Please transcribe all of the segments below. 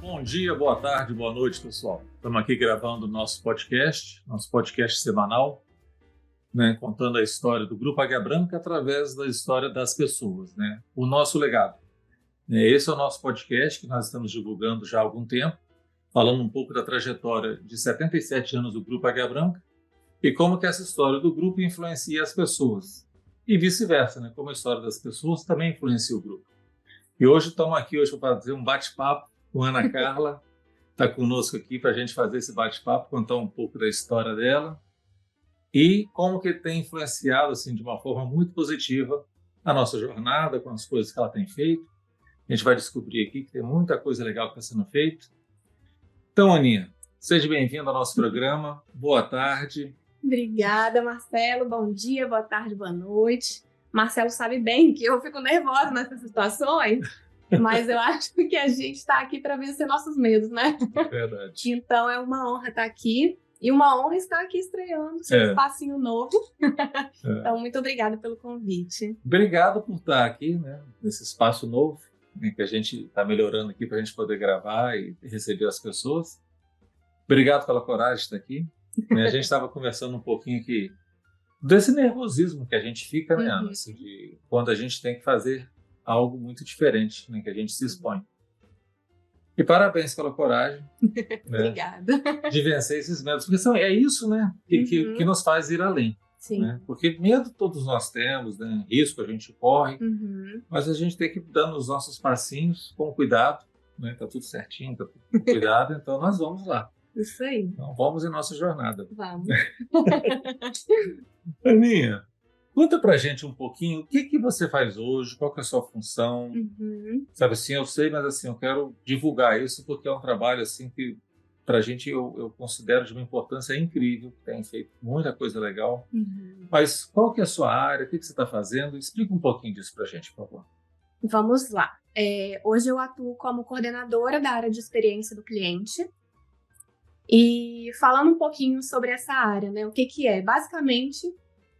Bom dia, boa tarde, boa noite, pessoal. Estamos aqui gravando o nosso podcast semanal, né, contando a história do Grupo Águia Branca através da história das pessoas, né? O nosso legado. Esse é o nosso podcast que nós estamos divulgando já há algum tempo, falando um pouco da trajetória de 77 anos do Grupo Águia Branca e como que essa história do grupo influencia as pessoas. E vice-versa, né? Como a história das pessoas também influencia o grupo. E hoje estamos aqui para fazer um bate-papo com a Ana Carla, está conosco aqui para a gente fazer esse bate-papo, contar um pouco da história dela e como que tem influenciado assim, de uma forma muito positiva a nossa jornada com as coisas que ela tem feito. A gente vai descobrir aqui que tem muita coisa legal que está sendo feita. Então, Aninha, seja bem-vinda ao nosso programa. Boa tarde. Obrigada, Marcelo. Bom dia, boa tarde, boa noite. Marcelo sabe bem que eu fico nervosa nessas situações, mas eu acho que a gente está aqui para vencer nossos medos, né? Verdade. Então é uma honra estar aqui e uma honra estar aqui estreando seu espacinho novo. Então, muito obrigada pelo convite. Obrigado por estar aqui, né, nesse espaço novo, né, que a gente está melhorando aqui para a gente poder gravar e receber as pessoas. Obrigado pela coragem de estar aqui. A gente estava conversando um pouquinho aqui desse nervosismo que a gente fica, né, Ana, assim, de quando a gente tem que fazer algo muito diferente, né, que a gente se expõe. E parabéns pela coragem, né, obrigada, de vencer esses medos, porque é isso, né, que nos faz ir além. Sim. Né? Porque medo todos nós temos, né, risco a gente corre, mas a gente tem que ir dando os nossos passinhos com cuidado, né, tá tudo certinho, tá tudo com cuidado, então nós vamos lá. Isso aí. Então vamos em nossa jornada. Vamos. Aninha, conta pra gente um pouquinho o que você faz hoje, qual que é a sua função. Sabe assim, eu sei, mas assim, eu quero divulgar isso porque é um trabalho assim que pra gente eu considero de uma importância incrível, tem feito muita coisa legal. Mas qual que é a sua área, o que você está fazendo? Explica um pouquinho disso pra gente, por favor. Vamos lá. Hoje eu atuo como coordenadora da área de experiência do cliente. E falando um pouquinho sobre essa área, né? O que é? Basicamente,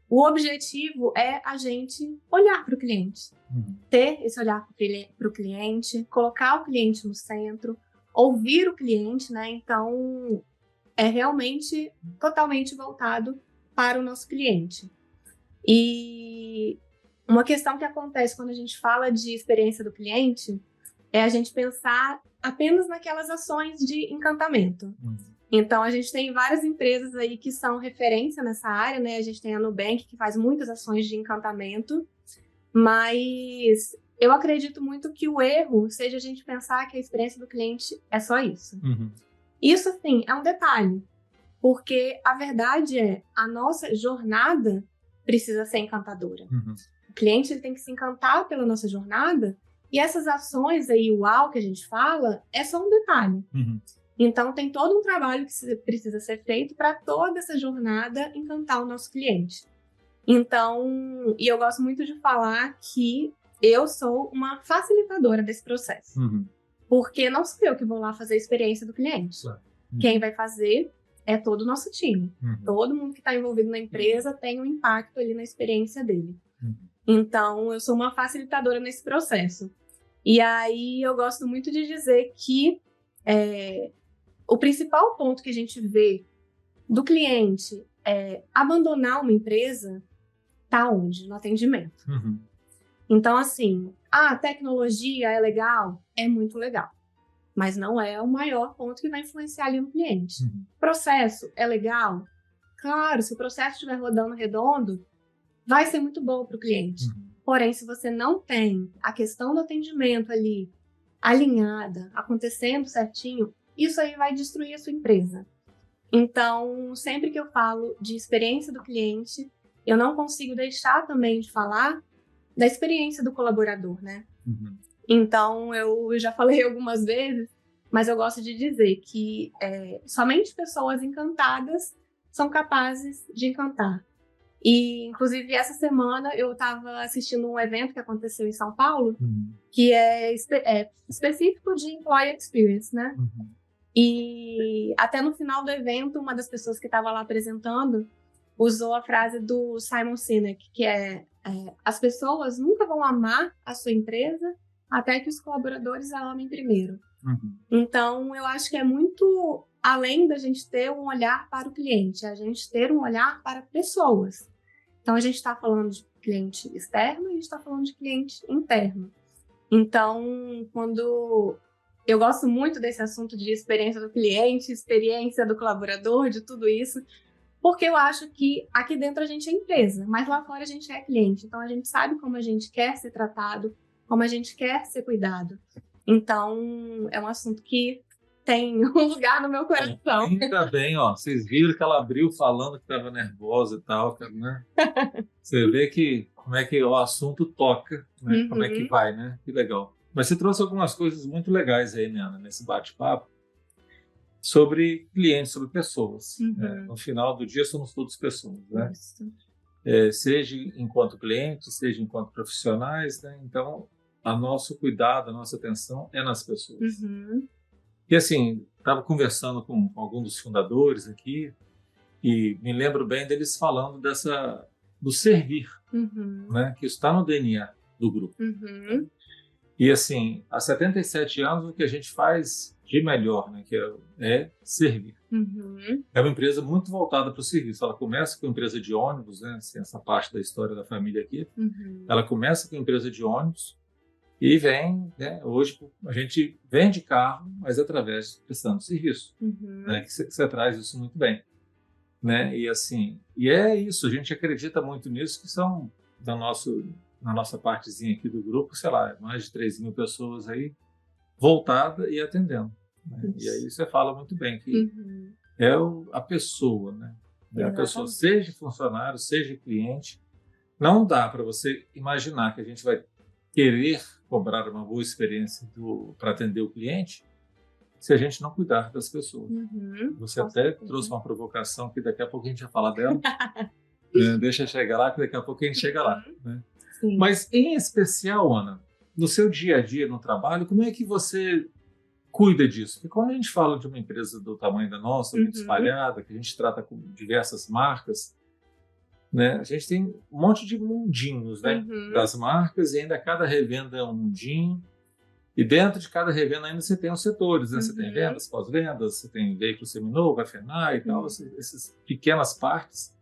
o objetivo é a gente olhar para o cliente. Ter esse olhar para o cliente, colocar o cliente no centro, ouvir o cliente, né? Então, é realmente totalmente voltado para o nosso cliente. E uma questão que acontece quando a gente fala de experiência do cliente é a gente pensar apenas naquelas ações de encantamento. Então, a gente tem várias empresas aí que são referência nessa área, né? A gente tem a Nubank, que faz muitas ações de encantamento, mas eu acredito muito que o erro seja a gente pensar que a experiência do cliente é só isso. Isso, assim, é um detalhe, porque a verdade é, a nossa jornada precisa ser encantadora. O cliente ele tem que se encantar pela nossa jornada, e essas ações aí, o uau que a gente fala, é só um detalhe. Então, tem todo um trabalho que precisa ser feito para toda essa jornada encantar o nosso cliente. Então, e eu gosto muito de falar que eu sou uma facilitadora desse processo. Porque não sou eu que vou lá fazer a experiência do cliente. Quem vai fazer é todo o nosso time. Todo mundo que está envolvido na empresa tem um impacto ali na experiência dele. Então, eu sou uma facilitadora nesse processo. E aí, eu gosto muito de dizer que o principal ponto que a gente vê do cliente abandonar uma empresa está onde? No atendimento. Então, assim, a tecnologia é legal? É muito legal. Mas não é o maior ponto que vai influenciar ali no cliente. Processo é legal? Claro, se o processo estiver rodando redondo, vai ser muito bom para o cliente. Porém, se você não tem a questão do atendimento ali alinhada, acontecendo certinho, isso aí vai destruir a sua empresa. Então, sempre que eu falo de experiência do cliente, eu não consigo deixar também de falar da experiência do colaborador, né? Então, eu já falei algumas vezes, mas eu gosto de dizer que somente pessoas encantadas são capazes de encantar. E, inclusive, essa semana eu estava assistindo um evento que aconteceu em São Paulo, que é específico de Employee Experience, né? E até no final do evento, uma das pessoas que estava lá apresentando usou a frase do Simon Sinek, que as pessoas nunca vão amar a sua empresa até que os colaboradores a amem primeiro. Uhum. Então, eu acho que é muito além da gente ter um olhar para o cliente, a gente ter um olhar para pessoas. Então, a gente está falando de cliente externo e a gente está falando de cliente interno. Então, quando eu gosto muito desse assunto de experiência do cliente, experiência do colaborador, de tudo isso, porque eu acho que aqui dentro a gente é empresa, mas lá fora a gente é cliente. Então, a gente sabe como a gente quer ser tratado, como a gente quer ser cuidado. Então, é um assunto que tem um lugar no meu coração. Ainda bem, ó. Vocês viram que ela abriu falando que estava nervosa e tal, né? Você vê que como é que o assunto toca, né? Como é que vai, né? Que legal. Mas você trouxe algumas coisas muito legais aí, né, Ana, nesse bate-papo sobre clientes, sobre pessoas. Né? No final do dia somos todos pessoas, né? Seja enquanto clientes, seja enquanto profissionais, né? Então, o nosso cuidado, a nossa atenção é nas pessoas. E assim, estava conversando com algum dos fundadores aqui e me lembro bem deles falando do servir, né? Que isso está no DNA do grupo. E assim, há 77 anos o que a gente faz de melhor, né? Que é servir. É uma empresa muito voltada para o serviço. Ela começa com empresa de ônibus, né? Assim, essa parte da história da família aqui. Ela começa com empresa de ônibus e vem, né? Hoje a gente vende carro, mas através de prestando serviço, né? Que você traz isso muito bem, né? E assim, e é isso. A gente acredita muito nisso, que são na nossa partezinha aqui do grupo, sei lá, mais de 3.000 pessoas aí voltada e atendendo. Né? E aí você fala muito bem que é a pessoa, né? A pessoa, seja funcionário, seja cliente, não dá para você imaginar que a gente vai querer cobrar uma boa experiência para atender o cliente se a gente não cuidar das pessoas. Você até trouxe uma provocação que daqui a pouco a gente vai falar dela. Né? Deixa chegar lá, que daqui a pouco a gente chega lá. Né? Mas, em especial, Ana, no seu dia a dia, no trabalho, como é que você cuida disso? Porque quando a gente fala de uma empresa do tamanho da nossa, muito espalhada, que a gente trata com diversas marcas, né? A gente tem um monte de mundinhos, né? Das marcas, e ainda cada revenda é um mundinho. E dentro de cada revenda ainda você tem os setores, né? Você tem vendas, pós-vendas, você tem veículo seminovo, FNA e tal, essas pequenas partes.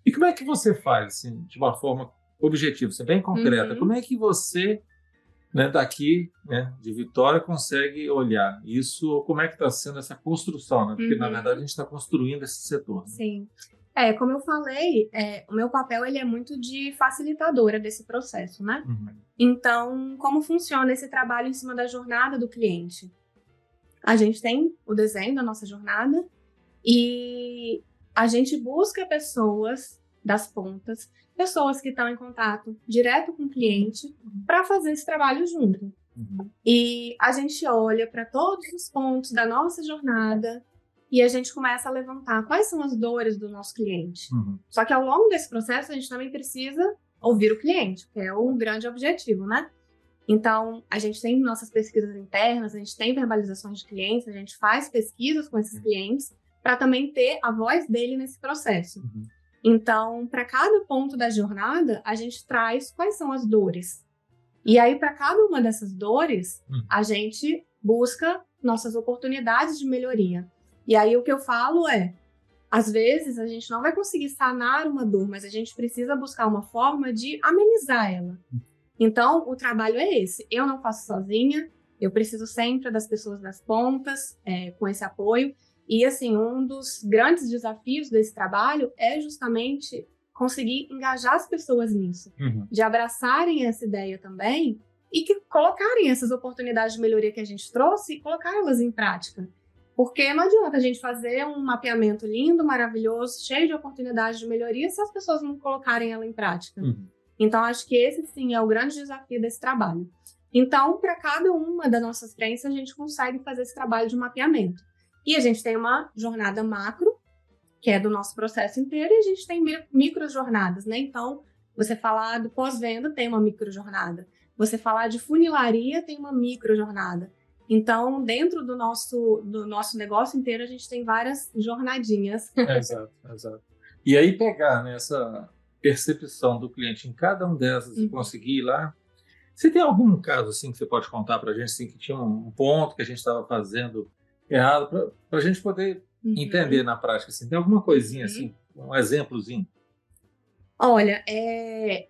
E como é que você faz, assim, de uma forma objetiva, ser bem concreta? Como é que você, né, daqui, né, de Vitória, consegue olhar isso? Como é que está sendo essa construção? Né? Porque, na verdade, a gente está construindo esse setor. Né? Sim. Como eu falei, o meu papel ele é muito de facilitadora desse processo, né? Então, como funciona esse trabalho em cima da jornada do cliente? A gente tem o desenho da nossa jornada e a gente busca pessoas das pontas, pessoas que estão em contato direto com o cliente para fazer esse trabalho junto. E a gente olha para todos os pontos da nossa jornada e a gente começa a levantar quais são as dores do nosso cliente. Só que ao longo desse processo a gente também precisa ouvir o cliente, que é um grande objetivo, né? Então, a gente tem nossas pesquisas internas, a gente tem verbalizações de clientes, a gente faz pesquisas com esses clientes para também ter a voz dele nesse processo. Então, para cada ponto da jornada, a gente traz quais são as dores. E aí, para cada uma dessas dores, a gente busca nossas oportunidades de melhoria. E aí, o que eu falo é, às vezes, a gente não vai conseguir sanar uma dor, mas a gente precisa buscar uma forma de amenizar ela. Então, o trabalho é esse. Eu não faço sozinha, eu preciso sempre das pessoas das pontas, com esse apoio. E, assim, um dos grandes desafios desse trabalho é justamente conseguir engajar as pessoas nisso, de abraçarem essa ideia também e que colocarem essas oportunidades de melhoria que a gente trouxe e colocá-las em prática. Porque não adianta a gente fazer um mapeamento lindo, maravilhoso, cheio de oportunidades de melhoria se as pessoas não colocarem ela em prática. Então, acho que esse, sim, é o grande desafio desse trabalho. Então, para cada uma das nossas frentes, a gente consegue fazer esse trabalho de mapeamento. E a gente tem uma jornada macro, que é do nosso processo inteiro, e a gente tem micro jornadas, né? Então, você falar do pós-venda, tem uma micro jornada. Você falar de funilaria, tem uma micro jornada. Então, dentro do nosso negócio inteiro, a gente tem várias jornadinhas. Exato. E aí pegar, né, essa percepção do cliente em cada um dessas e conseguir ir lá Você tem algum caso assim que você pode contar para a gente, assim, que tinha um ponto que a gente estava fazendo errado, para a gente poder entender na prática? Assim, tem alguma coisinha assim, um exemplozinho? Olha,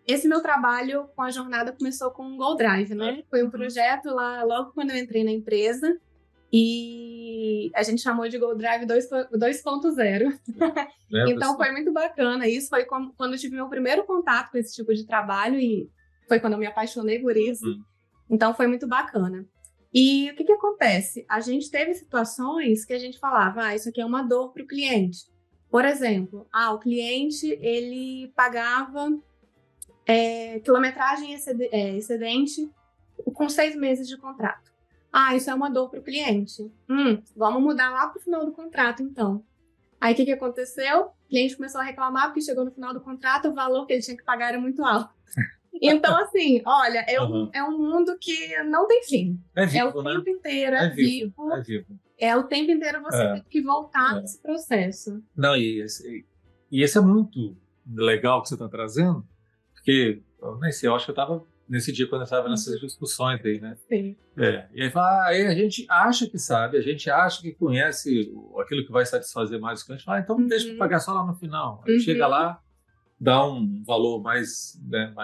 esse meu trabalho com a jornada começou com o Go Drive, né? Foi um projeto lá logo quando eu entrei na empresa e a gente chamou de Go Drive 2.0. Então foi muito bacana. Isso foi quando eu tive meu primeiro contato com esse tipo de trabalho e foi quando eu me apaixonei por isso. Então foi muito bacana. E o que acontece? A gente teve situações que a gente falava, isso aqui é uma dor para o cliente. Por exemplo, o cliente ele pagava quilometragem excedente com 6 meses de contrato. Isso é uma dor para o cliente. Vamos mudar lá para o final do contrato, então. Aí o que aconteceu? O cliente começou a reclamar porque chegou no final do contrato, o valor que ele tinha que pagar era muito alto. Então, assim, olha, é um mundo que não tem fim. É vivo, o tempo inteiro, é vivo. É vivo. É o tempo inteiro você tem que voltar nesse processo. Não, e esse é muito legal que você está trazendo, porque, eu nem sei, eu acho que eu estava nesse dia quando eu estava nessas discussões aí, né? Sim. E aí a gente acha que sabe, a gente acha que conhece aquilo que vai satisfazer mais o cliente. Então deixa eu pagar só lá no final. Aí chega lá, dá um valor mais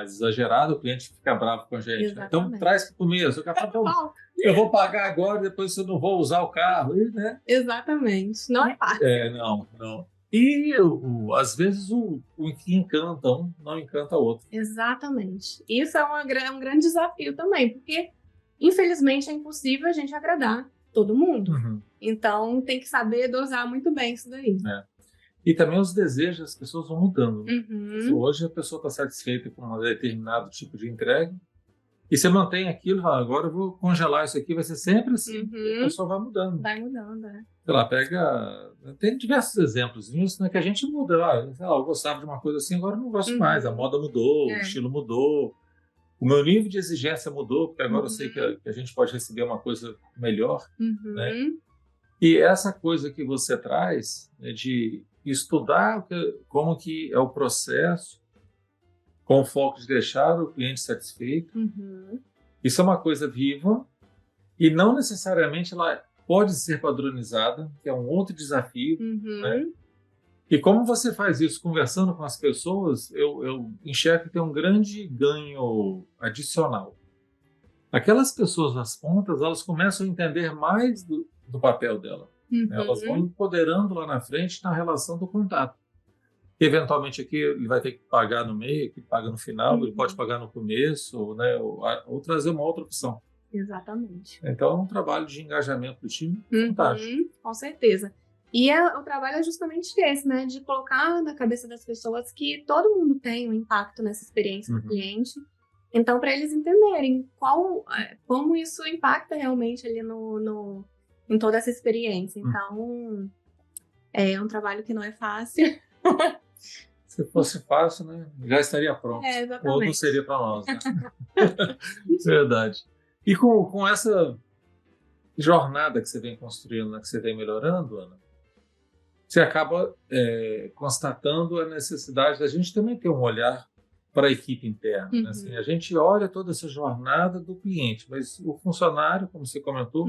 exagerado, o cliente fica bravo com a gente. Exatamente. Então traz para o começo. Eu vou pagar agora, depois eu não vou usar o carro. Né? Exatamente. Não é fácil. Não. E às vezes o que encanta um não encanta o outro. Exatamente. Isso é um grande desafio também, porque infelizmente é impossível a gente agradar todo mundo. Então tem que saber dosar muito bem isso daí. E também os desejos das pessoas vão mudando. Né? Hoje a pessoa está satisfeita com um determinado tipo de entrega e você mantém aquilo, fala, agora eu vou congelar isso aqui, vai ser sempre assim. E a pessoa vai mudando. Vai mudando, Sei lá, tem diversos exemplos nisso, né, que a gente muda. Sei lá, eu gostava de uma coisa assim, agora eu não gosto mais. A moda mudou, o estilo mudou, o meu nível de exigência mudou, porque agora eu sei que a gente pode receber uma coisa melhor. Né? E essa coisa que você traz de estudar como que é o processo com o foco de deixar o cliente satisfeito. Isso é uma coisa viva e não necessariamente ela pode ser padronizada, que é um outro desafio. Né? E como você faz isso conversando com as pessoas, eu enxergo que tem um grande ganho adicional. Aquelas pessoas nas pontas, elas começam a entender mais do papel dela. Elas vão empoderando lá na frente na relação do contato. Eventualmente aqui ele vai ter que pagar no meio, aqui paga no final, ele pode pagar no começo, né? ou trazer uma outra opção. Exatamente. Então é um trabalho de engajamento do time fantástico. Com certeza. E o trabalho é justamente esse, né? De colocar na cabeça das pessoas que todo mundo tem um impacto nessa experiência do cliente. Então, para eles entenderem como isso impacta realmente ali em toda essa experiência. Então, é um trabalho que não é fácil. Se fosse fácil, né, já estaria pronto. Ou não seria para nós. Né? Verdade. E com essa jornada que você vem construindo, né, que você vem melhorando, Ana, você acaba constatando a necessidade da gente também ter um olhar para a equipe interna. Né? Assim, a gente olha toda essa jornada do cliente, mas o funcionário, como você comentou,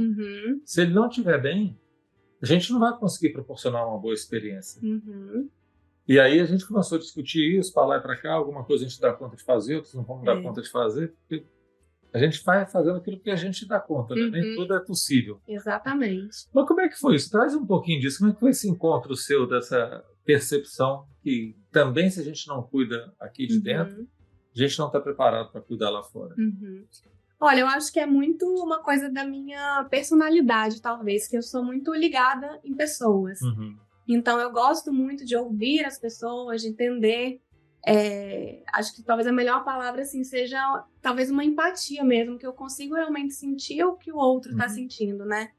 se ele não estiver bem, a gente não vai conseguir proporcionar uma boa experiência. E aí a gente começou a discutir isso, para lá e para cá, alguma coisa a gente dá conta de fazer, outros não vamos dar conta de fazer, porque a gente vai fazendo aquilo que a gente dá conta, né? Nem tudo é possível. Exatamente. Mas como é que foi isso? Traz um pouquinho disso. Como é que foi esse encontro seu, dessa percepção que também, se a gente não cuida aqui de dentro, a gente não está preparado para cuidar lá fora? Olha, eu acho que é muito uma coisa da minha personalidade, talvez, que eu sou muito ligada em pessoas. Então, eu gosto muito de ouvir as pessoas, de entender. Acho que talvez a melhor palavra assim, seja talvez uma empatia mesmo, que eu consigo realmente sentir o que o outro está sentindo, né?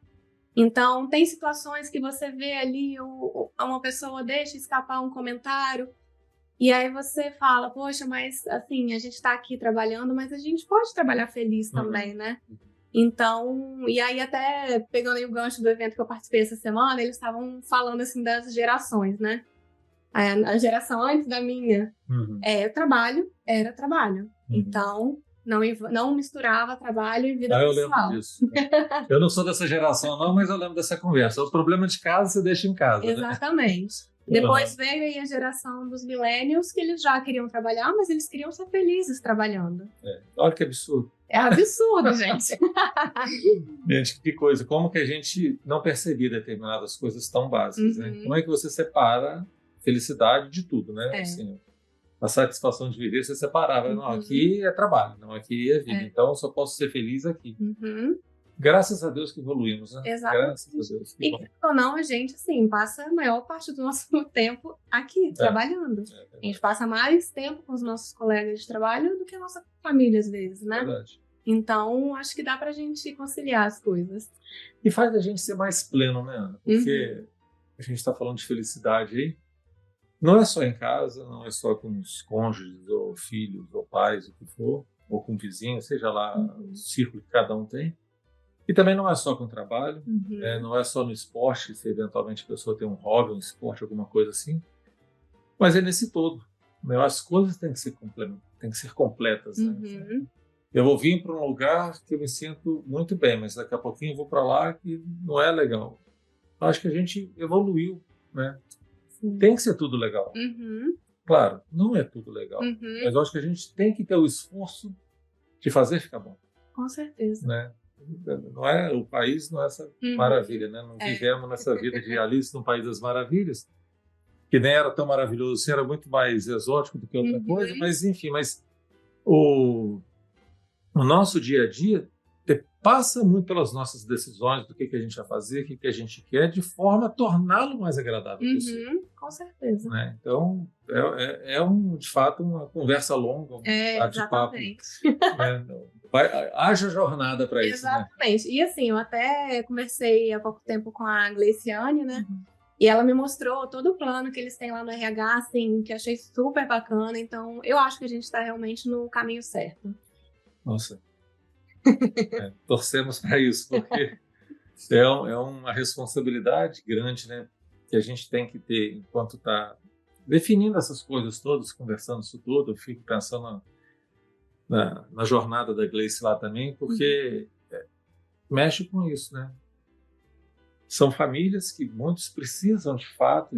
Então, tem situações que você vê ali, uma pessoa deixa escapar um comentário, e aí você fala, poxa, mas assim, a gente está aqui trabalhando, mas a gente pode trabalhar feliz também, né? Então, e aí até pegando aí o gancho do evento que eu participei essa semana, eles estavam falando assim das gerações, né? A geração antes da minha, era trabalho. Então, não misturava trabalho e vida Eu pessoal. lembro disso. Eu não sou dessa geração, não, mas eu lembro dessa conversa. O problema de casa você deixa em casa. Exatamente. Depois veio aí a geração dos millennials, que eles já queriam trabalhar, mas eles queriam ser felizes trabalhando. Olha que absurdo. É absurdo, gente. Gente, que coisa. Como que a gente não percebia determinadas coisas tão básicas, né? Como é que você separa felicidade de tudo, né? Assim, a satisfação de viver, você separava. Não, aqui é trabalho, não, aqui é vida. Então, eu só posso ser feliz aqui. Graças a Deus que evoluímos, né? Exatamente. Graças a Deus. E ou não, a gente, assim, passa a maior parte do nosso tempo aqui, trabalhando. A gente passa mais tempo com os nossos colegas de trabalho do que a nossa família, às vezes, né? Verdade. Então, acho que dá pra gente conciliar as coisas. E faz a gente ser mais pleno, né, Ana? Porque a gente está falando de felicidade aí. Não é só em casa, não é só com os cônjuges, ou filhos, ou pais, o que for, ou com vizinhos, seja lá o círculo que cada um tem. E também não é só com o trabalho, não é só no esporte, se eventualmente a pessoa tem um hobby, um esporte, alguma coisa assim. Mas é nesse todo. Né? As coisas têm que ser completas. Né? Eu vou vir para um lugar que eu me sinto muito bem, mas daqui a pouquinho eu vou para lá que não é legal. Acho que a gente evoluiu, né? Tem que ser tudo legal. Claro, não é tudo legal, mas eu acho que a gente tem que ter o esforço de fazer ficar bom. Com certeza. Né? Não é, o país não é essa maravilha, né? Não vivemos nessa vida de Alice no País das Maravilhas, que nem era tão maravilhoso, assim, era muito mais exótico do que outra coisa, mas enfim, o nosso dia a dia passa muito pelas nossas decisões do que a gente vai fazer, o que a gente quer, de forma a torná-lo mais agradável possível. Com certeza. Né? Então, de fato, uma conversa longa, um bate-papo. Né? Haja jornada para isso. Exatamente. Né? E assim, eu até conversei há pouco tempo com a Gleiciane, né? E ela me mostrou todo o plano que eles têm lá no RH, assim, que achei super bacana. Então, eu acho que a gente está realmente no caminho certo. Nossa. Torcemos para isso, porque é uma responsabilidade grande, né? Que a gente tem que ter enquanto está definindo essas coisas todas, conversando isso tudo. Eu fico pensando na jornada da Gleice lá também, porque mexe com isso, né? São famílias que muitos precisam, de fato,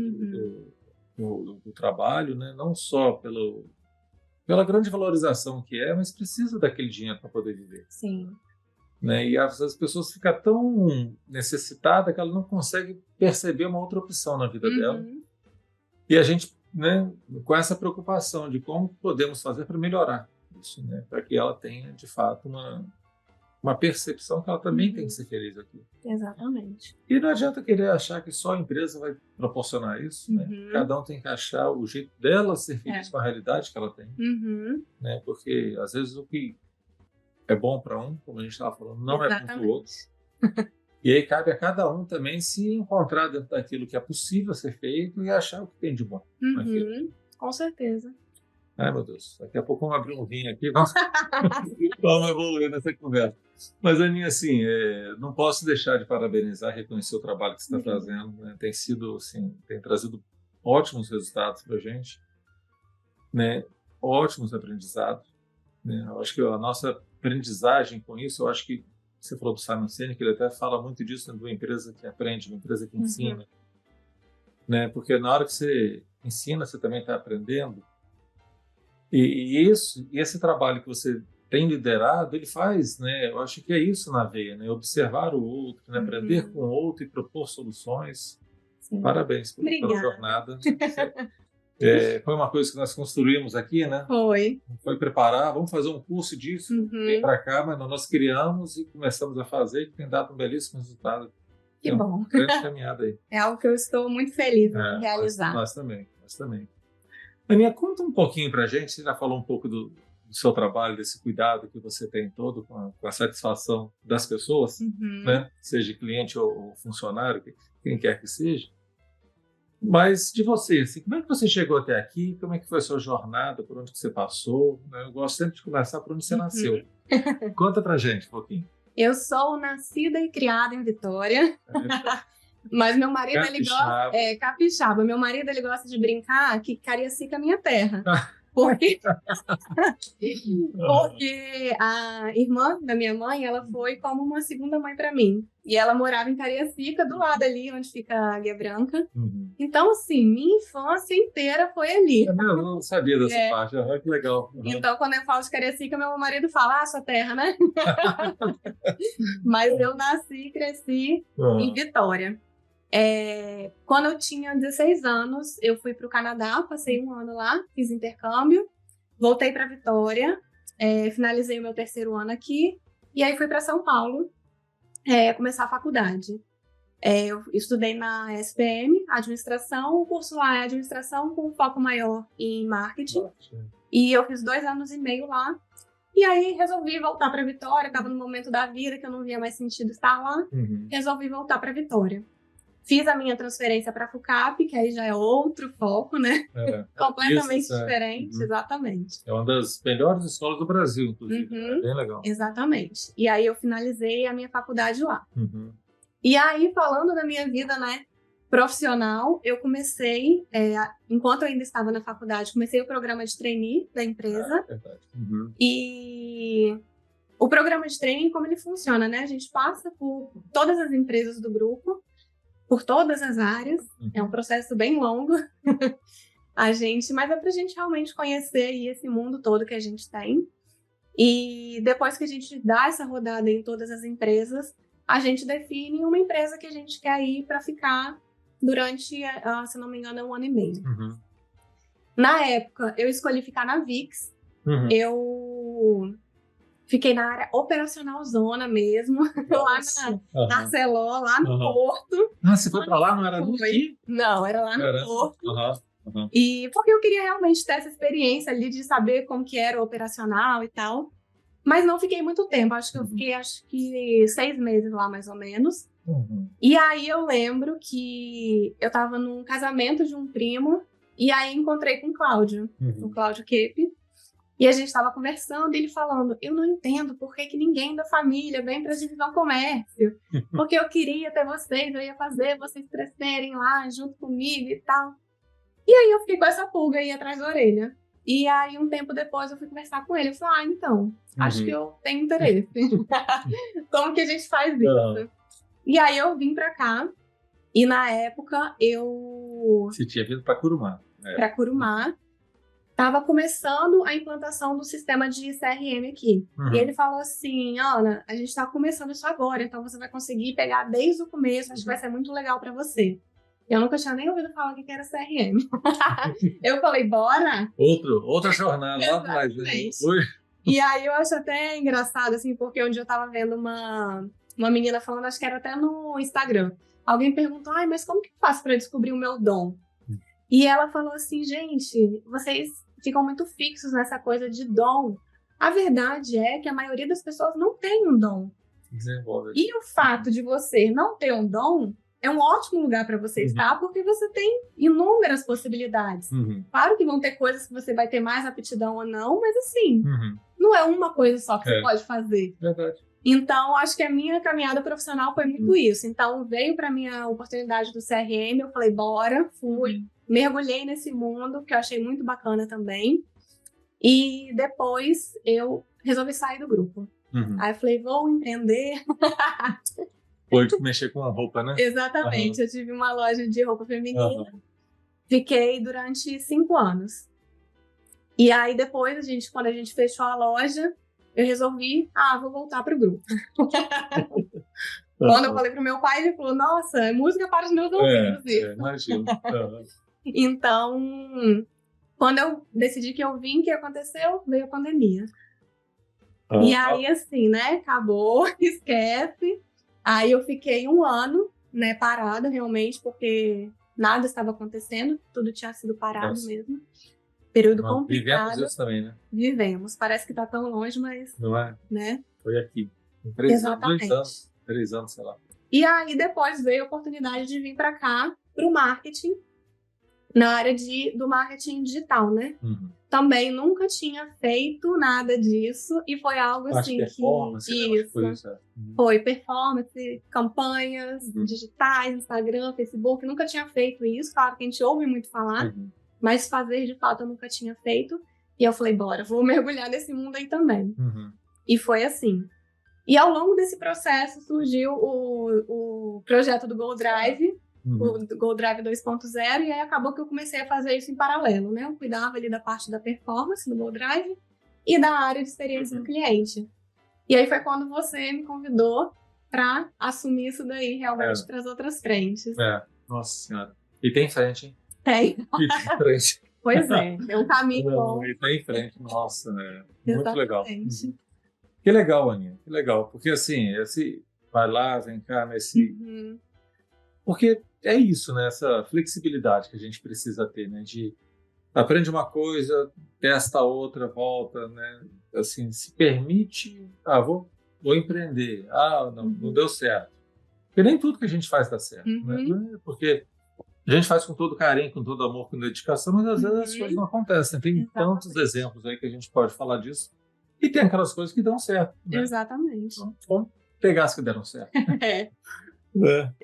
do trabalho, né? Não só pela grande valorização que é, mas precisa daquele dinheiro para poder viver. Sim. Né? E as pessoas ficam tão necessitadas que ela não consegue perceber uma outra opção na vida dela. E a gente, né, com essa preocupação de como podemos fazer para melhorar isso, né? Para que ela tenha, de fato, uma percepção que ela também tem que ser feliz aqui. Exatamente. E não adianta querer achar que só a empresa vai proporcionar isso. Né? Cada um tem que achar o jeito dela ser feliz com a realidade que ela tem. Né? Porque, às vezes, o que é bom para um, como a gente estava falando, não é bom para o outro. E aí cabe a cada um também se encontrar dentro daquilo que é possível ser feito e achar o que tem de bom. Com certeza. Ai, meu Deus, daqui a pouco vamos abrir um vinho aqui, vamos evoluir nessa conversa. Mas, Aninha, assim, não posso deixar de parabenizar, reconhecer o trabalho que você está fazendo. Né? Tem sido, assim, tem trazido ótimos resultados para a gente, né? Ótimos aprendizados. Né? Eu acho que a nossa aprendizagem com isso, eu acho que você falou do Simon Sinek, ele até fala muito disso, né? De uma empresa que aprende, uma empresa que ensina. Né? Porque na hora que você ensina, você também está aprendendo. E esse trabalho que você tem liderado, ele faz, né? Eu acho que é isso na veia, né? Observar o outro, né? Aprender com o outro e propor soluções. Sim. Parabéns pela jornada. Foi uma coisa que nós construímos aqui, né? Foi preparar, vamos fazer um curso disso, vem para cá, mas nós criamos e começamos a fazer, que tem dado um belíssimo resultado. Que bom. Uma grande caminhada aí. É algo que eu estou muito feliz em realizar. Nós também. Aninha, conta um pouquinho para a gente, você já falou um pouco do seu trabalho, desse cuidado que você tem todo com a satisfação das pessoas, né? Seja cliente ou funcionário, quem quer que seja. Mas de você, assim, como é que você chegou até aqui? Como é que foi a sua jornada? Por onde que você passou? Eu gosto sempre de começar por onde você nasceu. Conta pra gente um pouquinho. Eu sou nascida e criada em Vitória. Mas meu marido, ele gosta... capixaba. Meu marido, ele gosta de brincar que Cariacica é minha terra. Porque, porque a irmã da minha mãe, ela foi como uma segunda mãe para mim. E ela morava em Cariacica, do lado ali onde fica a Águia Branca. Então, assim, minha infância inteira foi ali. Eu não sabia dessa parte, que legal. Então, quando eu falo de Cariacica, meu marido fala, sua terra, né? Mas eu nasci e cresci em Vitória. Quando eu tinha 16 anos, eu fui para o Canadá, passei um ano lá, fiz intercâmbio, voltei para Vitória, finalizei o meu terceiro ano aqui, e aí fui para São Paulo começar a faculdade. Eu estudei na SPM, administração, o curso lá é administração com foco maior em marketing, e eu fiz 2 anos e meio lá, e aí resolvi voltar para Vitória, estava no momento da vida que eu não via mais sentido estar lá, resolvi voltar para Vitória. Fiz a minha transferência para a FUCAP, que aí já é outro foco, né? Completamente diferente, exatamente. É uma das melhores escolas do Brasil, inclusive. Bem legal. Exatamente. E aí eu finalizei a minha faculdade lá. E aí, falando da minha vida, né, profissional, eu comecei, enquanto eu ainda estava na faculdade, comecei o programa de trainee da empresa. E o programa de trainee, como ele funciona, né? A gente passa por todas as empresas do grupo, por todas as áreas, é um processo bem longo, mas é pra gente realmente conhecer aí esse mundo todo que a gente tem. E depois que a gente dá essa rodada em todas as empresas, a gente define uma empresa que a gente quer ir para ficar durante, se não me engano, 1 ano e meio. Na época, eu escolhi ficar na VIX, eu fiquei na área operacional zona mesmo, lá na Celó, lá no Porto. Você foi pra lá? Não era aqui? Não, era lá no Porto. E porque eu queria realmente ter essa experiência ali de saber como que era o operacional e tal. Mas não fiquei muito tempo, acho que eu fiquei 6 meses lá mais ou menos. E aí eu lembro que eu tava num casamento de um primo e aí encontrei com o Cláudio Kepp. E a gente estava conversando e ele falando, eu não entendo por que ninguém da família vem para a divisão comércio, porque eu queria ter vocês, eu ia fazer vocês crescerem lá junto comigo e tal. E aí eu fiquei com essa pulga aí atrás da orelha. E aí um tempo depois eu fui conversar com ele, eu falei, então, acho que eu tenho interesse. Como que a gente faz isso? E aí eu vim para cá e na época Você tinha vindo para Curumá. Para Curumá. Estava começando a implantação do sistema de CRM aqui. E ele falou assim, Ana, a gente está começando isso agora, então você vai conseguir pegar desde o começo, acho que vai ser muito legal para você. Eu nunca tinha nem ouvido falar o que era CRM. Eu falei, bora? Outra jornada lá atrás. E aí eu acho até engraçado, assim, porque um dia eu estava vendo uma menina falando, acho que era até no Instagram. Alguém perguntou, mas como que eu faço para descobrir o meu dom? E ela falou assim, gente, vocês ficam muito fixos nessa coisa de dom. A verdade é que a maioria das pessoas não tem um dom. E o fato de você não ter um dom é um ótimo lugar para você estar, porque você tem inúmeras possibilidades. Claro que vão ter coisas que você vai ter mais aptidão ou não, mas assim, não é uma coisa só que você pode fazer. Verdade. Então, acho que a minha caminhada profissional foi muito isso. Então, veio para mim a oportunidade do CRM, eu falei, bora, fui. Mergulhei nesse mundo, que eu achei muito bacana também. E depois eu resolvi sair do grupo. Aí eu falei, vou empreender. Foi mexer com a roupa, né? Exatamente. Eu tive uma loja de roupa feminina. Fiquei durante 5 anos. E aí depois, quando a gente fechou a loja, eu resolvi, vou voltar pro grupo. Quando eu falei pro meu pai, ele falou, nossa, é música para os meus ouvidos. Imagino. Então, quando eu decidi que eu vim, o que aconteceu? Veio a pandemia. E aí, assim, né? Acabou, esquece. Aí eu fiquei 1 ano, né, parada realmente, porque nada estava acontecendo, tudo tinha sido parado mesmo. Período complicado. Vivemos isso também, né? Vivemos. Parece que tá tão longe, mas... Não é? Né? Foi aqui. 3 anos, sei lá. E aí depois veio a oportunidade de vir para cá, para o marketing, na área do marketing digital, né? Também nunca tinha feito nada disso e foi algo assim que... Foi performance, campanhas digitais, Instagram, Facebook, nunca tinha feito isso, claro que a gente ouve muito falar, mas fazer de fato eu nunca tinha feito. E eu falei, bora, vou mergulhar nesse mundo aí também. Uhum. E foi assim. E ao longo desse processo surgiu o projeto do Go Drive, o Go Drive 2.0, e aí acabou que eu comecei a fazer isso em paralelo, né? Eu cuidava ali da parte da performance do Go Drive e da área de experiência do cliente. E aí foi quando você me convidou para assumir isso daí realmente para as outras frentes. Nossa Senhora. E tem frente, hein? Tem. E tem frente. Pois é um caminho bom. E tem frente. Nossa, muito Exatamente. legal. Que legal, Aninha. Que legal. Porque assim, esse vai lá, vem cá, nesse... Porque é isso, né? Essa flexibilidade que a gente precisa ter, né? De aprende uma coisa, testa outra, volta, né? Assim, se permite, vou empreender. Não deu certo. Porque nem tudo que a gente faz dá certo, né? Porque a gente faz com todo carinho, com todo amor, com dedicação, mas às vezes as coisas não acontecem. Tem tantos exemplos aí que a gente pode falar disso. E tem aquelas coisas que dão certo, né? Exatamente. Então, vamos pegar as que deram certo.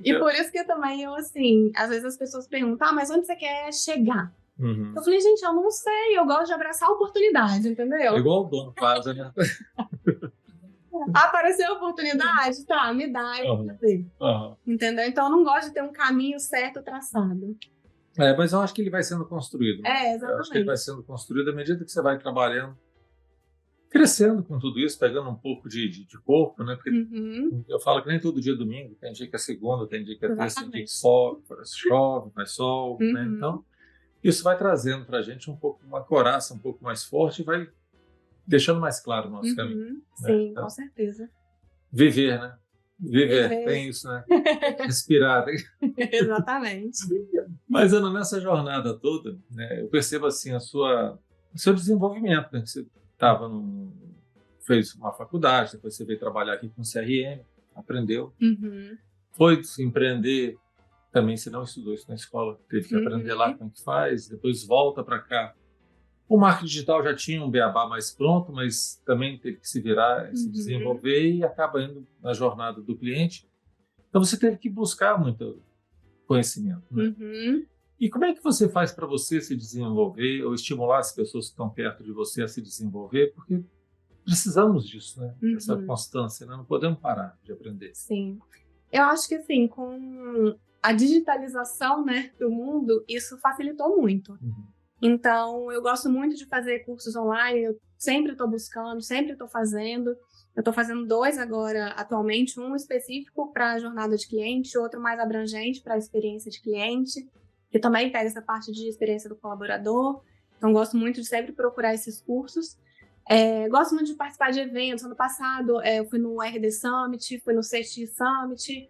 E por isso que também eu, assim, às vezes as pessoas perguntam, mas onde você quer chegar? Eu falei, gente, eu não sei, eu gosto de abraçar a oportunidade, entendeu? É igual o dono faz, né? Apareceu a oportunidade? Tá, me dá, eu vou fazer. Entendeu? Então eu não gosto de ter um caminho certo traçado. Mas eu acho que ele vai sendo construído. Né? Exatamente. Eu acho que ele vai sendo construído à medida que você vai trabalhando, crescendo com tudo isso, pegando um pouco de corpo, né? Porque eu falo que nem todo dia é domingo, tem dia que é segunda, tem dia que é terça, tem dia que chove, faz sol, né? Então, isso vai trazendo pra gente um pouco uma coraça, um pouco mais forte e vai deixando mais claro o nosso caminho. Sim, né? Então, com certeza. Viver, né? Viver, tem isso, né? Respirar. Exatamente. Mas, Ana, nessa jornada toda, né, eu percebo assim o seu desenvolvimento, né? Você fez uma faculdade, depois você veio trabalhar aqui com CRM, aprendeu, foi empreender, também você não estudou isso na escola, teve que aprender lá como é que faz, depois volta para cá. O marketing digital já tinha um beabá mais pronto, mas também teve que se virar, se desenvolver e acaba indo na jornada do cliente. Então você teve que buscar muito conhecimento. Né? E como é que você faz para você se desenvolver ou estimular as pessoas que estão perto de você a se desenvolver? Porque precisamos disso, né? Essa constância, né? Não podemos parar de aprender. Sim. Eu acho que assim, com a digitalização, né, do mundo, isso facilitou muito. Então, eu gosto muito de fazer cursos online, eu sempre estou buscando, sempre estou fazendo. Eu estou fazendo 2 agora, atualmente, um específico para a jornada de cliente, outro mais abrangente para a experiência de cliente, que também pega essa parte de experiência do colaborador. Então, gosto muito de sempre procurar esses cursos. Gosto muito de participar de eventos. Ano passado, eu fui no RD Summit, fui no CX Summit,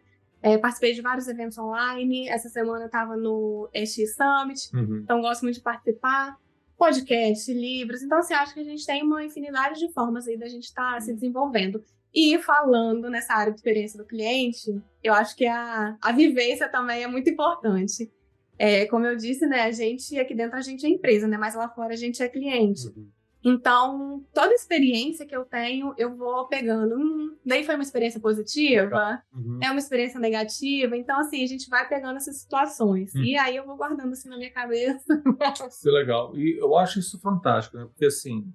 participei de vários eventos online. Essa semana eu estava no EX Summit, então gosto muito de participar. Podcast, livros. Então, assim, acho que a gente tem uma infinidade de formas aí da gente estar se desenvolvendo. E falando nessa área de experiência do cliente, eu acho que a vivência também é muito importante. Como eu disse, né, aqui dentro a gente é empresa, né, mas lá fora a gente é cliente. Então, toda experiência que eu tenho, eu vou pegando. Daí foi uma experiência positiva, é uma experiência negativa. Então, assim, a gente vai pegando essas situações. E aí eu vou guardando assim na minha cabeça. Isso é legal. E eu acho isso fantástico, né? Porque, assim,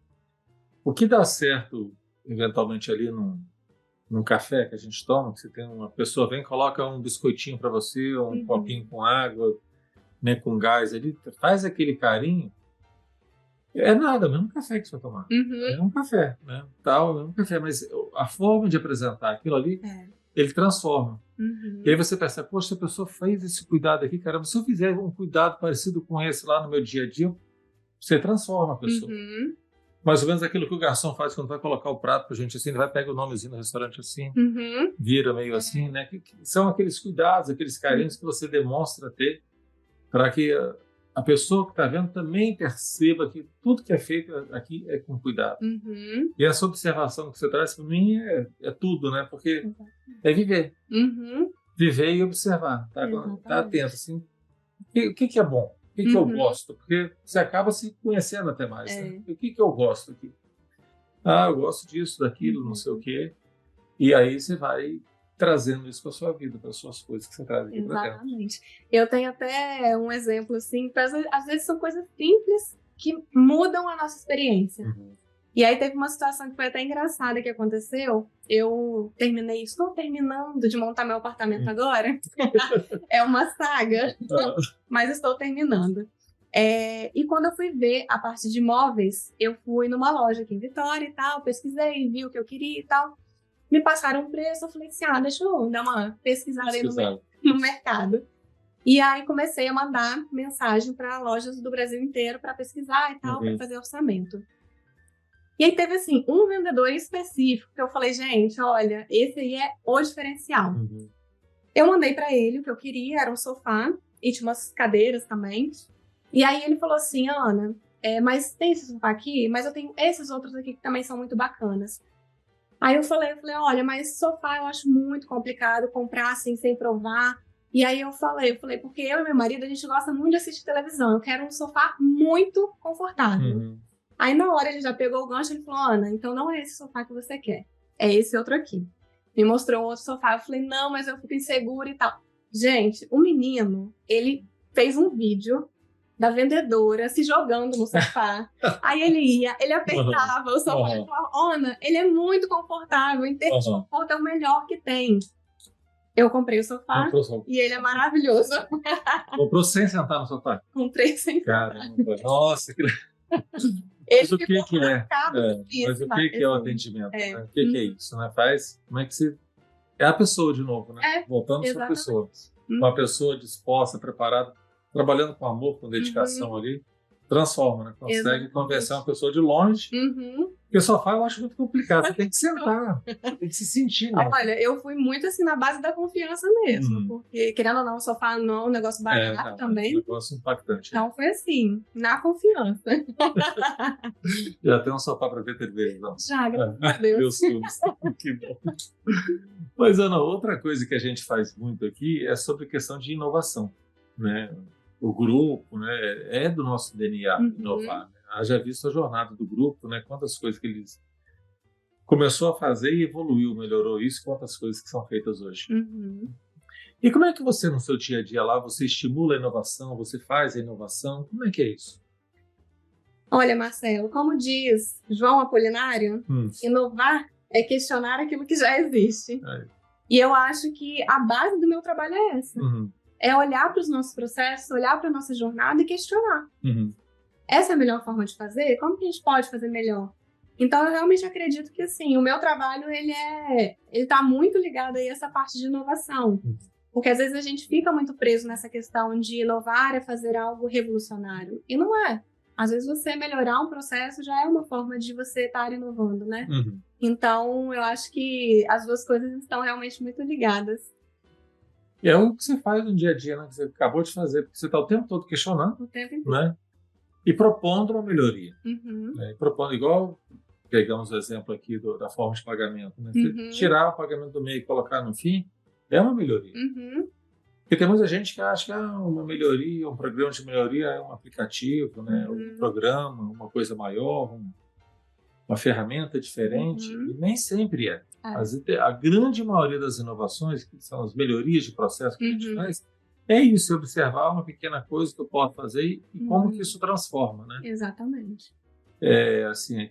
o que dá certo, eventualmente, ali num café que a gente toma, que você tem uma pessoa vem, coloca um biscoitinho para você, um copinho com água, né, com gás ali, faz aquele carinho. É nada, é o mesmo café que você vai tomar. É um café, né? Tal, é o mesmo café, mas a forma de apresentar aquilo ali, ele transforma. E aí você pensa, poxa, a pessoa fez esse cuidado aqui, caramba, se eu fizer um cuidado parecido com esse lá no meu dia a dia, você transforma a pessoa. Mais ou menos aquilo que o garçom faz quando vai colocar o prato pra gente assim, ele vai pegar o nomezinho do restaurante assim, vira meio assim, né? Que são aqueles cuidados, aqueles carinhos que você demonstra ter para que a pessoa que está vendo também perceba que tudo que é feito aqui é com cuidado. E essa observação que você traz para mim é tudo, né? Porque é viver. Viver e observar. Tá atento, assim. O que é bom? O que eu gosto? Porque você acaba se conhecendo até mais. Né? O que eu gosto aqui? Eu gosto disso, daquilo, não sei o quê. E aí você vai trazendo isso para sua vida, para suas coisas que você traz aqui para dentro. Exatamente. Eu tenho até um exemplo assim, às vezes são coisas simples, que mudam a nossa experiência. Uhum. E aí teve uma situação que foi até engraçada que aconteceu. Eu estou terminando de montar meu apartamento agora. É uma saga, mas estou terminando. E quando eu fui ver a parte de imóveis, eu fui numa loja aqui em Vitória e tal, pesquisei, vi o que eu queria e tal. Me passaram um preço, eu falei assim, deixa eu dar uma pesquisada aí no mercado. E aí comecei a mandar mensagem para lojas do Brasil inteiro para pesquisar e tal, para fazer orçamento. E aí teve assim, um vendedor específico que eu falei, gente, olha, esse aí é o diferencial. Uhum. Eu mandei para ele o que eu queria, era um sofá e tinha umas cadeiras também. E aí ele falou assim, Ana, mas tem esse sofá aqui, mas eu tenho esses outros aqui que também são muito bacanas. Aí eu falei, olha, mas esse sofá eu acho muito complicado comprar assim sem provar. E aí eu falei, porque eu e meu marido, a gente gosta muito de assistir televisão, eu quero um sofá muito confortável. Uhum. Aí na hora ele já pegou o gancho e ele falou, Ana, então não é esse sofá que você quer, é esse outro aqui. Me mostrou um outro sofá, eu falei, não, mas eu fico insegura e tal. Gente, o menino, ele fez um vídeo da vendedora se jogando no sofá. Aí ele apertava o sofá e falava, Ana, ele é muito confortável, em termos de conforto é o melhor que tem. Eu comprei o sofá e ele é maravilhoso. Comprou sem sentar no sofá? Comprei sem sentar. Caramba, nossa, que Mas o que é? Mas o que é o atendimento? Né? O que é isso? Né? Como é que se... É a pessoa de novo, né? Voltando para a pessoa. Uma pessoa disposta, preparada, trabalhando com amor, com dedicação ali, transforma, né? Consegue convencer uma pessoa de longe. Porque sofá eu acho muito complicado. Você tem que sentar, tem que se sentir. Né? Olha, eu fui muito assim na base da confiança mesmo. Porque, querendo ou não, o sofá não é um negócio barato também. É um negócio impactante. Então foi assim, na confiança. Já tem um sofá para ver televisão. Já, graças a Deus. Que bom. Mas, Ana, outra coisa que a gente faz muito aqui é sobre questão de inovação. Né? O grupo, né, é do nosso DNA inovar. Né? Haja visto a jornada do grupo, né? Quantas coisas que eles começou a fazer e evoluiu, melhorou isso, quantas coisas que são feitas hoje. E como é que você, no seu dia a dia lá, você estimula a inovação, você faz a inovação? Como é que é isso? Olha, Marcelo, como diz João Apolinário, inovar é questionar aquilo que já existe. E eu acho que a base do meu trabalho é essa. É olhar para os nossos processos, olhar para a nossa jornada e questionar. Essa é a melhor forma de fazer? Como que a gente pode fazer melhor? Então, eu realmente acredito que, assim, o meu trabalho, ele tá muito ligado aí a essa parte de inovação. Porque, às vezes, a gente fica muito preso nessa questão de inovar é fazer algo revolucionário. E não é. Às vezes, você melhorar um processo já é uma forma de você estar inovando, né? Então, eu acho que as duas coisas estão realmente muito ligadas. E é o que você faz no dia a dia, né? Que você acabou de fazer, porque você está o tempo todo questionando. O tempo inteiro. Né? E propondo uma melhoria. Né? E propondo, igual pegamos o exemplo aqui da forma de pagamento. Né? Tirar o pagamento do meio e colocar no fim é uma melhoria. Porque tem muita gente que acha que uma melhoria, um programa de melhoria é um aplicativo, né? Um programa, uma coisa maior, uma ferramenta diferente. E nem sempre é. A grande maioria das inovações, que são as melhorias de processo que a gente faz, é isso, observar uma pequena coisa que eu posso fazer e como que isso transforma, né? Exatamente. Assim,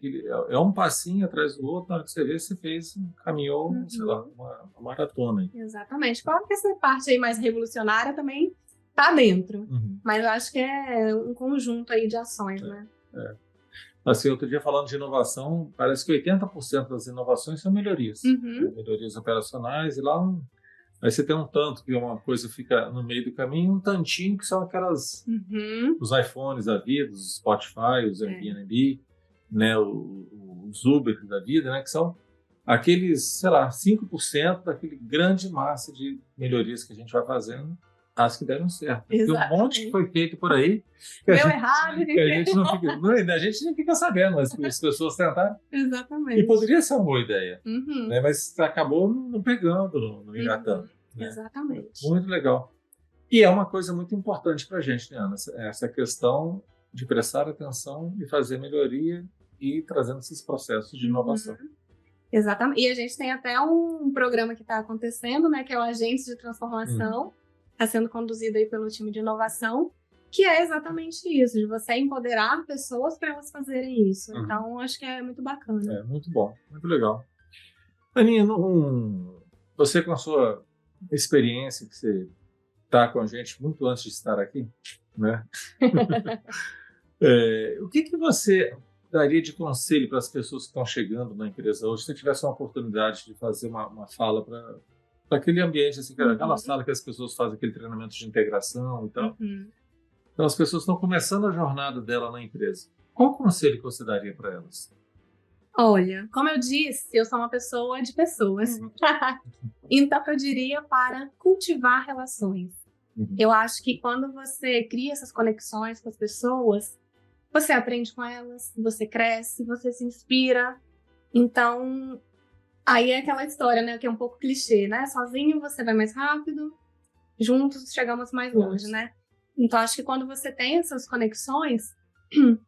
é um passinho atrás do outro, na hora que você vê, você caminhou, sei lá, uma maratona. Exatamente. Claro que essa parte aí mais revolucionária também tá dentro, mas eu acho que é um conjunto aí de ações, né? Assim, outro dia falando de inovação, parece que 80% das inovações são melhorias. Né? Melhorias operacionais, e lá aí você tem um tanto que uma coisa fica no meio do caminho, um tantinho que são aquelas os iPhones da vida, os Spotify, os Airbnb, né, os Uber da vida, né, que são aqueles, sei lá, 5% daquele grande massa de melhorias que a gente vai fazendo, as que deram certo. Tem um monte que foi feito por aí que a gente não fica sabendo, mas as pessoas tentaram. Exatamente. E poderia ser uma boa ideia, né? Mas acabou não pegando, não engatando. Né? Exatamente. Muito legal. E é uma coisa muito importante para a gente, né, Ana? Essa questão de prestar atenção e fazer melhoria e trazendo esses processos de inovação. Exatamente. E a gente tem até um programa que está acontecendo, né, que é o Agentes de Transformação. Está sendo conduzido aí pelo time de inovação, que é exatamente isso, de você empoderar pessoas para elas fazerem isso. Uhum. Então, acho que é muito bacana. É muito bom, muito legal. Aninha, você com a sua experiência, que você está com a gente muito antes de estar aqui, né? O que você daria de conselho para as pessoas que estão chegando na empresa hoje, se você tivesse uma oportunidade de fazer uma fala para aquele ambiente, assim, aquela sala que as pessoas fazem aquele treinamento de integração e tal. Então, as pessoas estão começando a jornada dela na empresa. Qual conselho que você daria para elas? Olha, como eu disse, eu sou uma pessoa de pessoas. Então, eu diria para cultivar relações. Eu acho que quando você cria essas conexões com as pessoas, você aprende com elas, você cresce, você se inspira. Então, aí é aquela história, né, que é um pouco clichê, né? Sozinho você vai mais rápido, juntos chegamos mais longe, né? Então, acho que quando você tem essas conexões,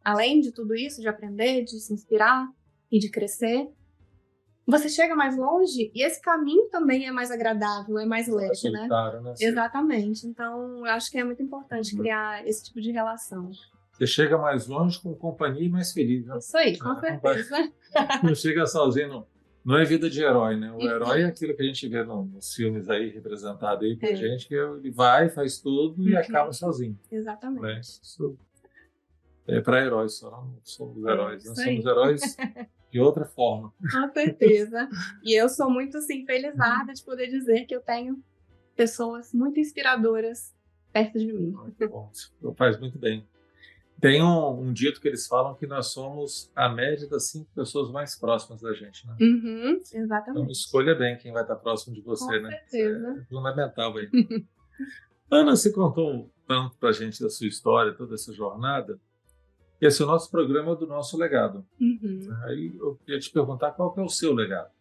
além de tudo isso, de aprender, de se inspirar e de crescer, você chega mais longe e esse caminho também é mais agradável, é mais leve, né? Exatamente. Então, eu acho que é muito importante criar esse tipo de relação. Você chega mais longe com companhia e mais feliz, né? Isso aí, com certeza. Não chega sozinho, não é vida de herói, né? O herói é aquilo que a gente vê nos filmes aí, representado aí pra gente, que ele vai, faz tudo e acaba sozinho. Exatamente. Né? Isso é para heróis, só não somos heróis. Nós somos heróis de outra forma. Com certeza. E eu sou muito, assim, felizarda de poder dizer que eu tenho pessoas muito inspiradoras perto de mim. Muito bom, faz muito bem. Tem um dito que eles falam que nós somos a média das 5 pessoas mais próximas da gente, né? Exatamente. Então escolha bem quem vai estar próximo de você, com né? certeza. É fundamental aí. Ana, você contou tanto pra gente da sua história, toda essa jornada. Esse é o nosso programa do nosso legado. Aí eu queria te perguntar qual que é o seu legado.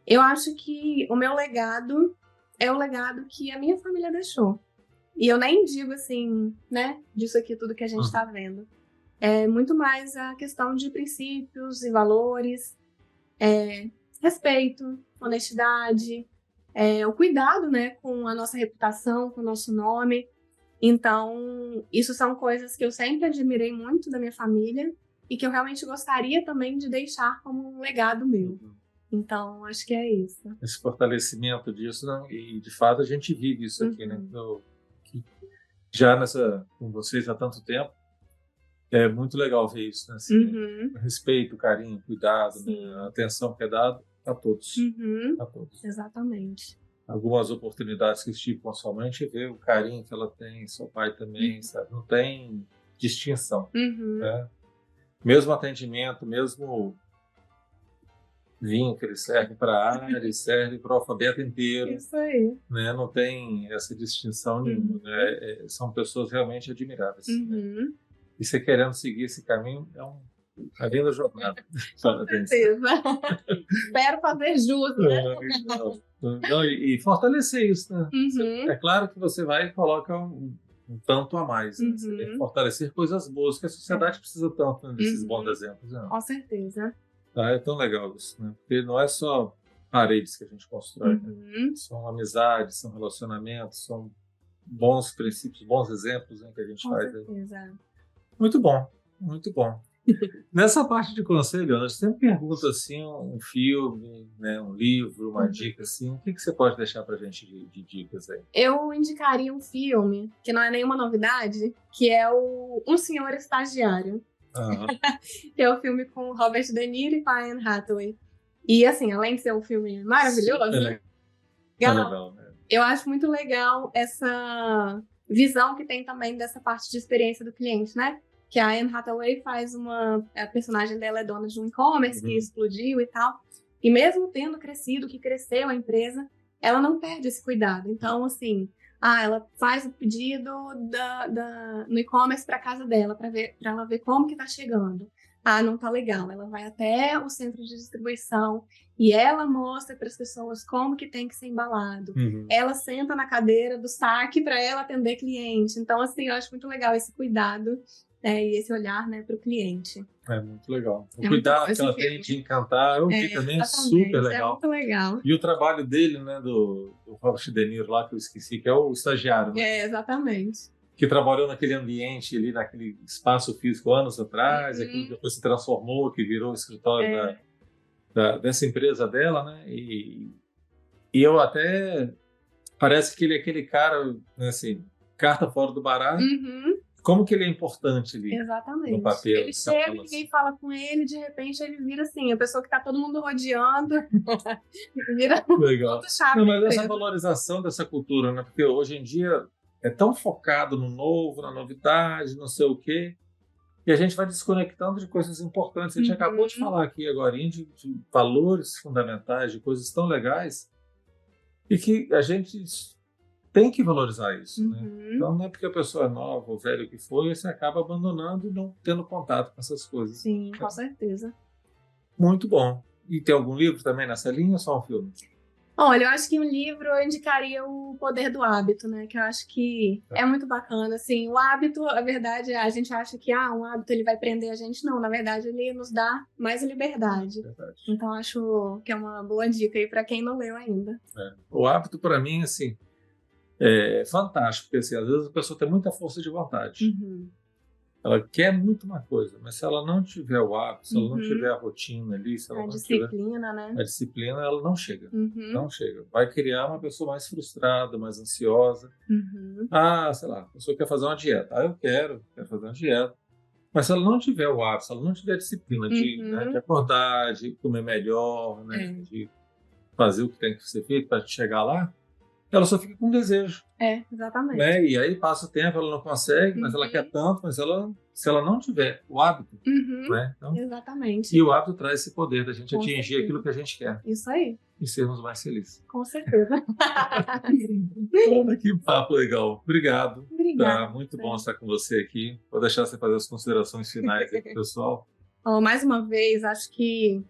Eu acho que o meu legado é o legado que a minha família deixou. E eu nem digo assim, né, disso aqui tudo que a gente está vendo. É muito mais a questão de princípios e valores, respeito, honestidade, o cuidado, né, com a nossa reputação, com o nosso nome. Então, isso são coisas que eu sempre admirei muito da minha família e que eu realmente gostaria também de deixar como um legado meu. Então, acho que é isso. Esse fortalecimento disso, né? E de fato a gente vive isso aqui, né? Já com vocês há tanto tempo, é muito legal ver isso, né? Assim, respeito, carinho, cuidado, né? A atenção que é dada a todos. A todos. Exatamente. Algumas oportunidades que estive com a sua mãe, a gente vê o carinho que ela tem, seu pai também, sabe? Não tem distinção. Né? Mesmo atendimento, mesmo vinho que eles servem para a área, eles servem para o alfabeto inteiro. Isso aí. Né? Não tem essa distinção nenhuma. Né? São pessoas realmente admiráveis. Né? E você querendo seguir esse caminho é uma linda jornada. Com certeza. Espero fazer jus, né? E fortalecer isso. Né? É claro que você vai e coloca um tanto a mais. Né? Você tem que fortalecer coisas boas, que a sociedade precisa tanto, né, desses bons exemplos. Né? Com certeza. É tão legal isso, né? Porque não é só paredes que a gente constrói, né? São amizades, são relacionamentos, são bons princípios, bons exemplos, né, que a gente faz. Com certeza. Aí. Muito bom, muito bom. Nessa parte de conselho, eu sempre pergunto assim, um filme, né, um livro, uma dica assim. O que você pode deixar pra gente de dicas aí? Eu indicaria um filme, que não é nenhuma novidade, que é o Um Senhor Estagiário. Que é o filme com Robert De Niro e com a Anne Hathaway. E assim, além de ser um filme maravilhoso, legal, eu acho muito legal essa visão que tem também dessa parte de experiência do cliente, né? Que a Anne Hathaway faz a personagem dela é dona de um e-commerce que explodiu e tal. E mesmo tendo crescido, que cresceu a empresa, ela não perde esse cuidado. Então, assim, ela faz o pedido no e-commerce para casa dela, para ela ver como que tá chegando. Não tá legal. Ela vai até o centro de distribuição e ela mostra para as pessoas como que tem que ser embalado. Ela senta na cadeira do saque para ela atender cliente. Então, assim, eu acho muito legal esse cuidado e esse olhar, né, para o cliente. É muito legal. O cuidado que ela tem de encantar também é super legal. É muito legal. E o trabalho dele, né, do Robert De Niro lá, que eu esqueci, que é o estagiário. Né? Exatamente. que trabalhou naquele ambiente ali, naquele espaço físico anos atrás, aquilo depois se transformou, que virou o escritório dessa empresa dela, né? E eu até... Parece que ele é aquele cara, né, assim, carta fora do baralho. Como que ele é importante ali Exatamente. no papel? Ele chega, ninguém fala com ele, de repente ele vira assim, a pessoa que tá todo mundo rodeando, vira Legal. muito chave. Não, mas essa valorização dessa cultura, né? Porque hoje em dia é tão focado no novo, na novidade, não sei o quê, e a gente vai desconectando de coisas importantes. A gente acabou de falar aqui agora de valores fundamentais, de coisas tão legais, e que a gente tem que valorizar isso, né? Então não é porque a pessoa é nova ou velha que foi, você acaba abandonando e não tendo contato com essas coisas. Sim, com certeza. Muito bom. E tem algum livro também nessa linha ou só um filme? Olha, eu acho que um livro eu indicaria O Poder do Hábito, né? Que eu acho que é muito bacana, assim. O hábito, a verdade, a gente acha que um hábito ele vai prender a gente. Não, na verdade, ele nos dá mais liberdade. Verdade. Então, acho que é uma boa dica aí para quem não leu ainda. O hábito, para mim, assim, é fantástico, porque assim, às vezes a pessoa tem muita força de vontade. Ela quer muito uma coisa, mas se ela não tiver o hábito, se ela não tiver a rotina ali, se ela não disciplina, tiver né? a disciplina, ela não chega. Não chega. Vai criar uma pessoa mais frustrada, mais ansiosa. Sei lá, a pessoa quer fazer uma dieta. Eu quero fazer uma dieta. Mas se ela não tiver o hábito, se ela não tiver a disciplina de acordar, de comer melhor, né, de fazer o que tem que ser feito para chegar lá, ela só fica com desejo. Exatamente. Né? E aí passa o tempo, ela não consegue, mas ela quer tanto, mas se ela não tiver o hábito, né? Então, exatamente. E o hábito traz esse poder da gente Com atingir certeza. aquilo que a gente quer. Isso aí. E sermos mais felizes. Com certeza. Olha que papo legal. Obrigado. Obrigada. Tá muito bom estar com você aqui. Vou deixar você fazer as considerações finais aqui, pessoal. Mais uma vez, acho que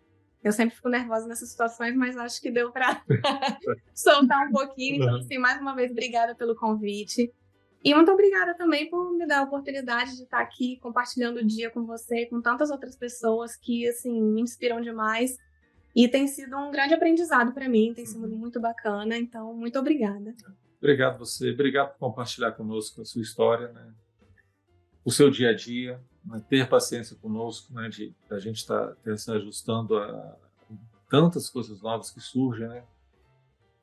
eu sempre fico nervosa nessas situações, mas acho que deu para soltar um pouquinho. Então, assim, mais uma vez, obrigada pelo convite. E muito obrigada também por me dar a oportunidade de estar aqui compartilhando o dia com você, com tantas outras pessoas que, assim, me inspiram demais. E tem sido um grande aprendizado para mim, tem sido muito bacana. Então, muito obrigada. Obrigado você. Obrigado por compartilhar conosco a sua história, né? O seu dia a dia. Né, ter paciência conosco, né, de a gente estar se ajustando a tantas coisas novas que surgem, né?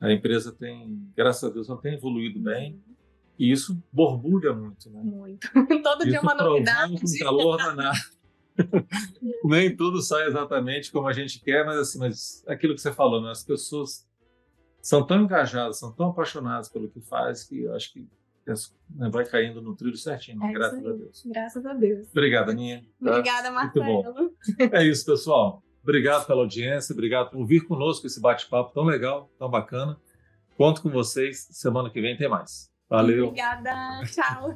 A empresa tem, graças a Deus, ela tem evoluído bem e isso borbulha muito, né? Muito. Todo dia uma novidade. Com calor danado. Nem tudo sai exatamente como a gente quer, mas assim, aquilo que você falou, né? As pessoas são tão engajadas, são tão apaixonadas pelo que faz que eu acho que vai caindo no trilho certinho, graças a Deus. Graças a Deus. Obrigado, Aninha. Obrigada, Marcelo. Muito bom. É isso, pessoal. Obrigado pela audiência, obrigado por vir conosco esse bate-papo tão legal, tão bacana. Conto com vocês. Semana que vem tem mais. Valeu. Obrigada. Tchau.